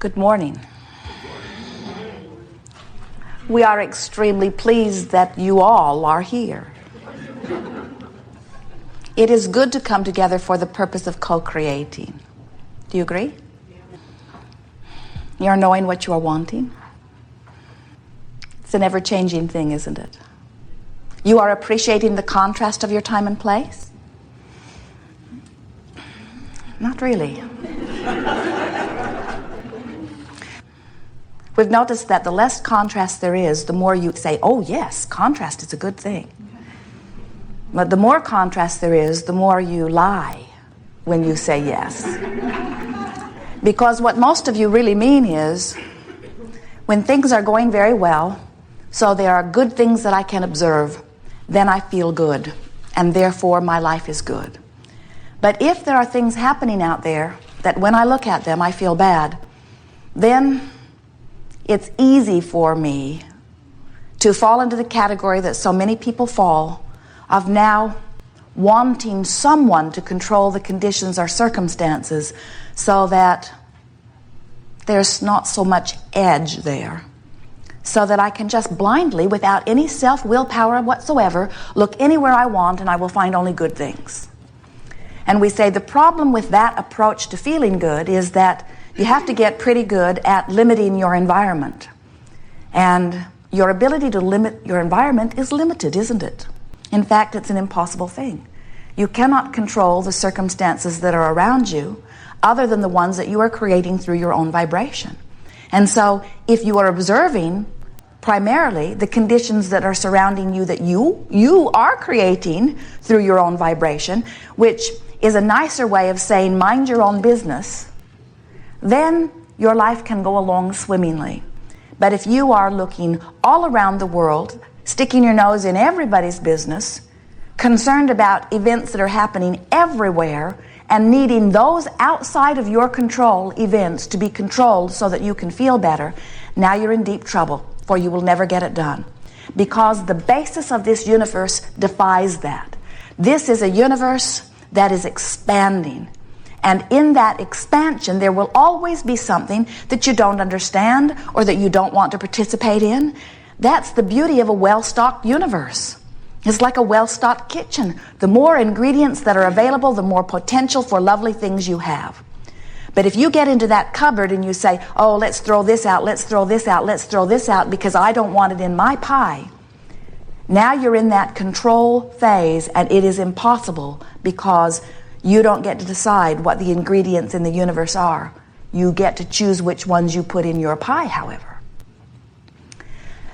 Good morning. We are extremely pleased that you all are here. It is good to come together for the purpose of co-creating. Do you agree? You're knowing what you are wanting. It's an ever-changing thing, isn't it? You are appreciating the contrast of your time and place? Not really. We've noticed that the less contrast there is, the more you say, oh yes, contrast is a good thing. But the more contrast there is, the more you lie when you say yes. Because what most of you really mean is, when things are going very well, so there are good things that I can observe, then I feel good, and therefore my life is good. But if there are things happening out there that when I look at them I feel bad, then it's easy for me to fall into the category that so many people fall of now wanting someone to control the conditions or circumstances so that there's not so much edge there, so that I can just blindly, without any self-willpower whatsoever, look anywhere I want and I will find only good things. And we say the problem with that approach to feeling good is that you have to get pretty good at limiting your environment. And your ability to limit your environment is limited, isn't it? In fact, it's an impossible thing. You cannot control the circumstances that are around you other than the ones that you are creating through your own vibration. And so if you are observing primarily the conditions that are surrounding you that you are creating through your own vibration, which is a nicer way of saying mind your own business, then your life can go along swimmingly. But if you are looking all around the world, sticking your nose in everybody's business, concerned about events that are happening everywhere, and needing those outside of your control events to be controlled so that you can feel better, now you're in deep trouble, for you will never get it done. Because the basis of this universe defies that. This is a universe that is expanding. And in that expansion, there will always be something that you don't understand or that you don't want to participate in. That's the beauty of a well-stocked universe. It's like a well-stocked kitchen. The more ingredients that are available, the more potential for lovely things you have. But if you get into that cupboard and you say, oh, let's throw this out, let's throw this out, let's throw this out because I don't want it in my pie, now you're in that control phase, and it is impossible because you don't get to decide what the ingredients in the universe are. You get to choose which ones you put in your pie, however.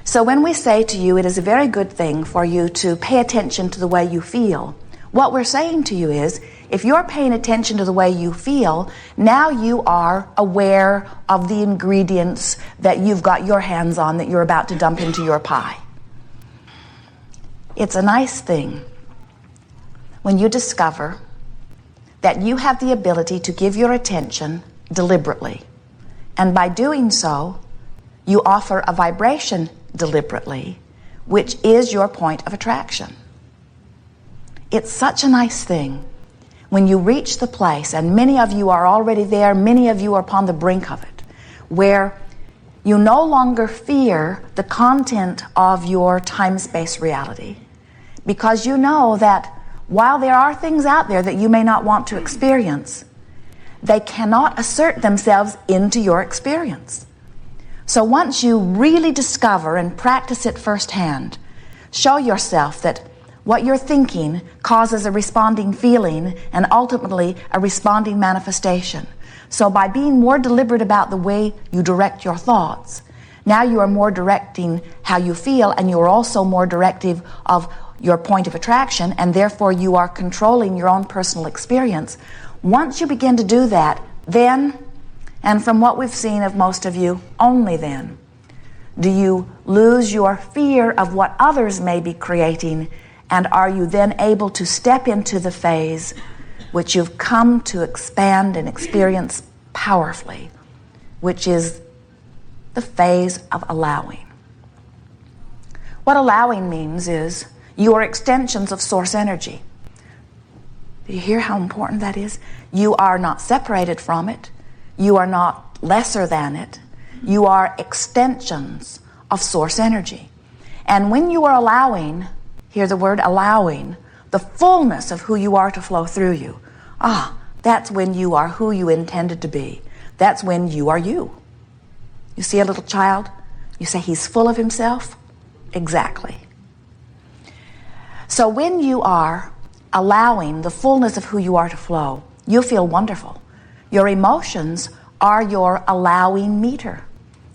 So when we say to you, it is a very good thing for you to pay attention to the way you feel, what we're saying to you is, if you're paying attention to the way you feel, now you are aware of the ingredients that you've got your hands on that you're about to dump into your pie. It's a nice thing when you discover that you have the ability to give your attention deliberately. And by doing so, you offer a vibration deliberately, which is your point of attraction. It's such a nice thing when you reach the place, and many of you are already there, many of you are upon the brink of it, where you no longer fear the content of your time-space reality, because you know that while there are things out there that you may not want to experience, they cannot assert themselves into your experience. So once you really discover and practice it firsthand, show yourself that what you're thinking causes a responding feeling and ultimately a responding manifestation. So by being more deliberate about the way you direct your thoughts, now you are more directing how you feel, and you are also more directive of your point of attraction, and therefore you are controlling your own personal experience. Once you begin to do that, then, and from what we've seen of most of you, only then, do you lose your fear of what others may be creating, and are you then able to step into the phase which you've come to expand and experience powerfully, which is the phase of allowing. What allowing means is you are extensions of source energy. Do you hear how important that is? You are not separated from it. You are not lesser than it. You are extensions of source energy. And when you are allowing, hear the word allowing, the fullness of who you are to flow through you, that's when you are who you intended to be. That's when you are you. You see a little child? You say he's full of himself? Exactly. So when you are allowing the fullness of who you are to flow, you feel wonderful. Your emotions are your allowing meter.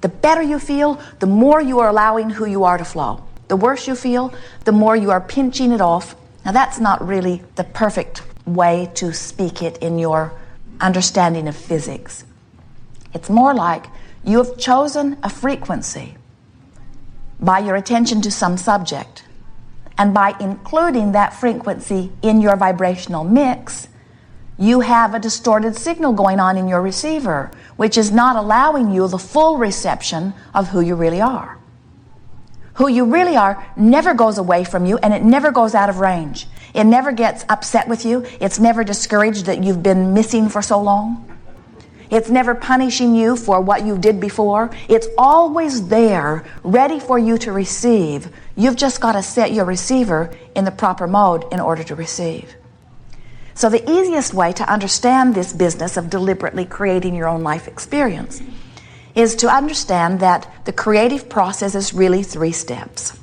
The better you feel, the more you are allowing who you are to flow. The worse you feel, the more you are pinching it off. Now that's not really the perfect way to speak it in your understanding of physics. It's more like you have chosen a frequency by your attention to some subject, and by including that frequency in your vibrational mix, you have a distorted signal going on in your receiver, which is not allowing you the full reception of who you really are. Who you really are never goes away from you, and it never goes out of range. It never gets upset with you. It's never discouraged that you've been missing for so long. It's never punishing you for what you did before. It's always there, ready for you to receive. You've just got to set your receiver in the proper mode in order to receive. So the easiest way to understand this business of deliberately creating your own life experience is to understand that the creative process is really 3 steps.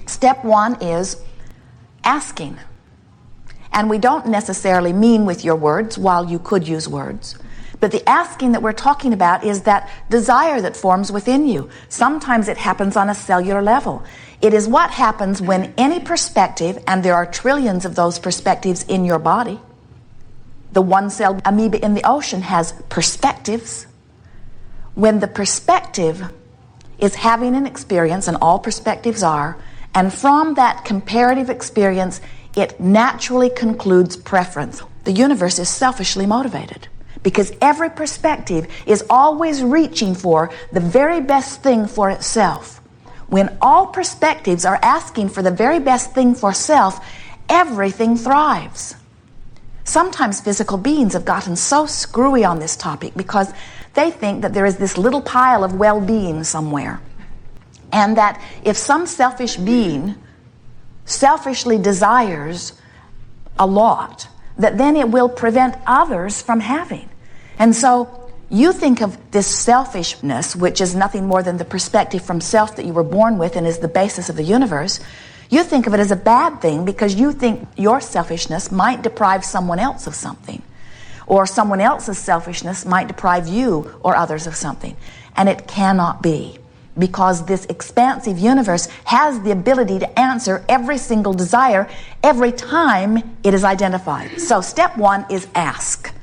Step 1 is asking. And we don't necessarily mean with your words, while you could use words. But the asking that we're talking about is that desire that forms within you. Sometimes it happens on a cellular level. It is what happens when any perspective, and there are trillions of those perspectives in your body. The one-celled amoeba in the ocean has perspectives. When the perspective is having an experience, and all perspectives are, and from that comparative experience, it naturally concludes preference. The universe is selfishly motivated, because every perspective is always reaching for the very best thing for itself. When all perspectives are asking for the very best thing for self, everything thrives. Sometimes physical beings have gotten so screwy on this topic because they think that there is this little pile of well-being somewhere, and that if some selfish being selfishly desires a lot, that then it will prevent others from having. And so you think of this selfishness, which is nothing more than the perspective from self that you were born with and is the basis of the universe. You think of it as a bad thing because you think your selfishness might deprive someone else of something, or someone else's selfishness might deprive you or others of something. And it cannot be, because this expansive universe has the ability to answer every single desire every time it is identified. So step 1 is ask.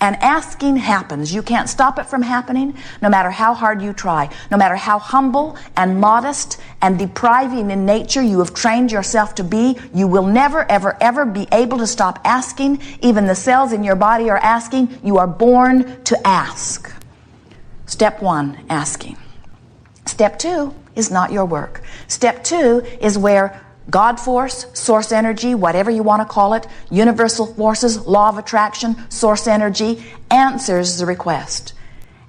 And asking happens. You can't stop it from happening, no matter how hard you try. No matter how humble and modest and depriving in nature you have trained yourself to be, you will never, ever, ever be able to stop asking. Even the cells in your body are asking. You are born to ask. Step 1, asking. Step 2 is not your work. Step 2 is where God force, source energy, whatever you want to call it, universal forces, law of attraction, source energy, answers the request.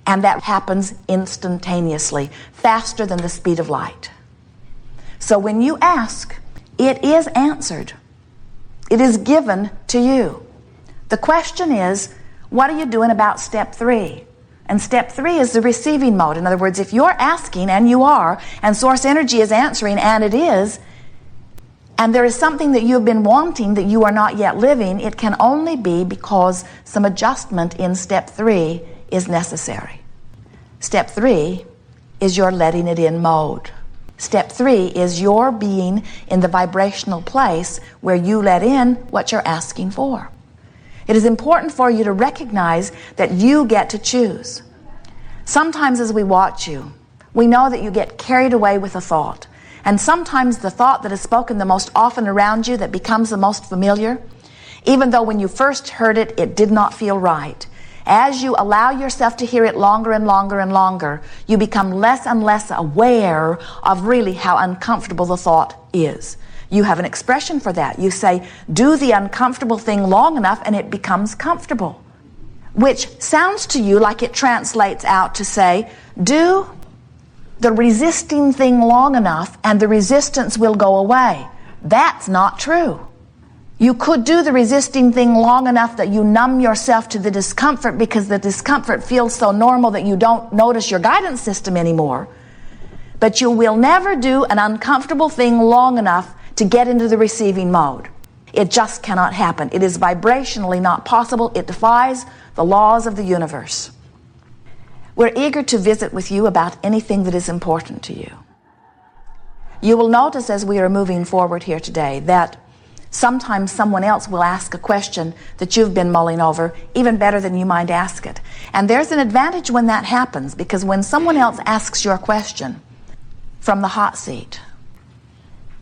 And that happens instantaneously, faster than the speed of light. So when you ask, it is answered. It is given to you. The question is, what are you doing about step 3? And step 3 is the receiving mode. In other words, if you're asking, and you are, and source energy is answering, and it is, and there is something that you've been wanting that you are not yet living, it can only be because some adjustment in step 3 is necessary. Step 3 is your letting it in mode. Step 3 is your being in the vibrational place where you let in what you're asking for. It is important for you to recognize that you get to choose. Sometimes as we watch you, we know that you get carried away with a thought. And sometimes the thought that is spoken the most often around you, that becomes the most familiar, even though when you first heard it, it did not feel right. As you allow yourself to hear it longer and longer and longer, you become less and less aware of really how uncomfortable the thought is. You have an expression for that. You say, do the uncomfortable thing long enough and it becomes comfortable. which sounds to you like it translates out to say, do the resisting thing long enough and the resistance will go away. That's not true. You could do the resisting thing long enough that you numb yourself to the discomfort because the discomfort feels so normal that you don't notice your guidance system anymore. But you will never do an uncomfortable thing long enough to get into the receiving mode. It just cannot happen. It is vibrationally not possible. It defies the laws of the universe. We're eager to visit with you about anything that is important to you. You will notice as we are moving forward here today that sometimes someone else will ask a question that you've been mulling over even better than you might ask it. And there's an advantage when that happens, because when someone else asks your question from the hot seat,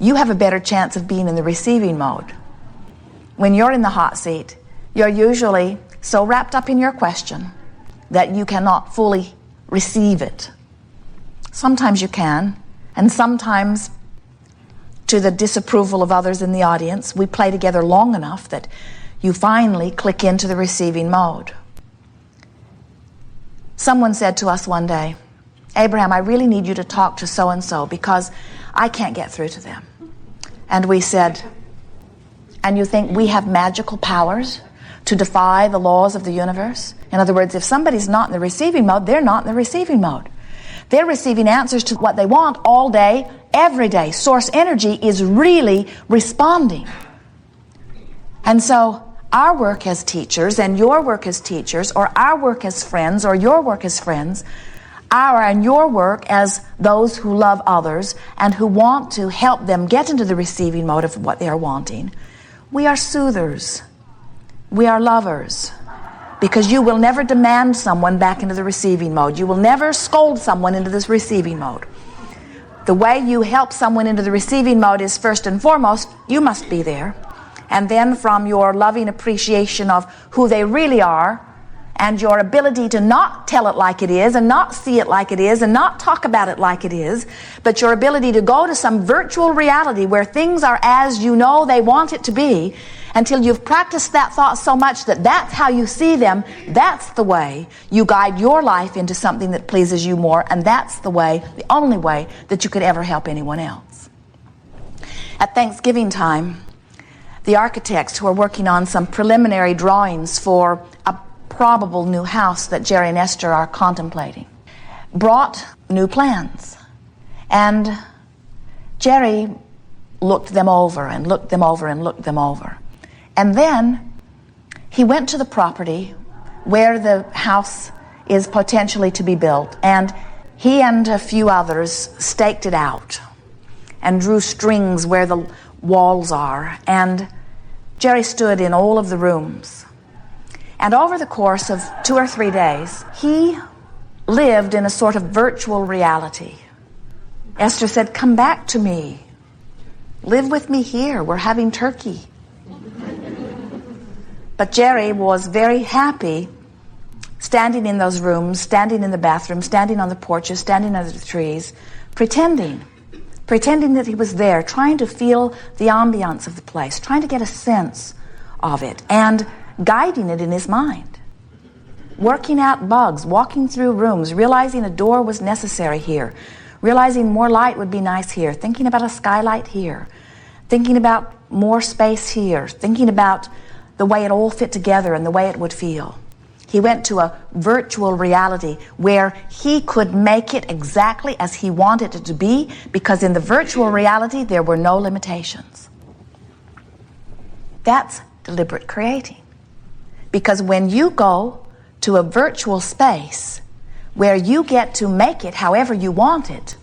you have a better chance of being in the receiving mode. When you're in the hot seat, you're usually so wrapped up in your question that you cannot fully receive it. Sometimes you can, and sometimes, to the disapproval of others in the audience, we play together long enough that you finally click into the receiving mode. Someone said to us one day, Abraham, I really need you to talk to so-and-so because I can't get through to them. And we said, and you think we have magical powers to defy the laws of the universe? In other words, if somebody's not in the receiving mode, they're not in the receiving mode. They're receiving answers to what they want all day, every day. Source energy is really responding. And so our work as teachers and your work as teachers, or our work as friends or your work as friends, our and your work as those who love others and who want to help them get into the receiving mode of what they are wanting, we are soothers. We are lovers. Because you will never demand someone back into the receiving mode. You will never scold someone into this receiving mode. The way you help someone into the receiving mode is, first and foremost, you must be there. And then from your loving appreciation of who they really are, and your ability to not tell it like it is, and not see it like it is, and not talk about it like it is, but your ability to go to some virtual reality where things are as you know they want it to be, until you've practiced that thought so much that that's how you see them. That's the way you guide your life into something that pleases you more, and that's the way, the only way, that you could ever help anyone else. At Thanksgiving time, the architects who are working on some preliminary drawings for a probable new house that Jerry and Esther are contemplating brought new plans. And Jerry looked them over and looked them over and looked them over. And then he went to the property where the house is potentially to be built, and he and a few others staked it out and drew strings where the walls are. And Jerry stood in all of the rooms. And over the course of 2 or 3 days, he lived in a sort of virtual reality. Esther said, come back to me. Live with me here. We're having turkey. But Jerry was very happy standing in those rooms, standing in the bathroom, standing on the porches, standing under the trees, pretending that he was there, trying to feel the ambiance of the place, trying to get a sense of it, and guiding it in his mind. Working out bugs, walking through rooms, realizing a door was necessary here, realizing more light would be nice here, thinking about a skylight here, thinking about more space here, thinking about the way it all fit together and the way it would feel. He went to a virtual reality where he could make it exactly as he wanted it to be, because in the virtual reality there were no limitations. That's deliberate creating. Because when you go to a virtual space where you get to make it however you want it,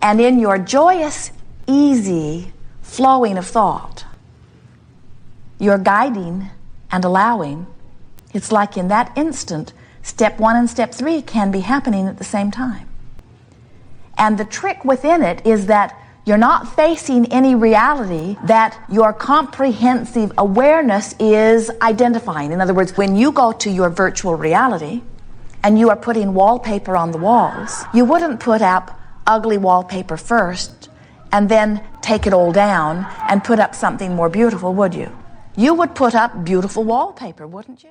and in your joyous, easy flowing of thought, you're guiding and allowing, it's like in that instant, step 1 and step 3 can be happening at the same time. And the trick within it is that you're not facing any reality that your comprehensive awareness is identifying. In other words, when you go to your virtual reality and you are putting wallpaper on the walls, you wouldn't put up ugly wallpaper first and then take it all down and put up something more beautiful, would you? You would put up beautiful wallpaper, wouldn't you?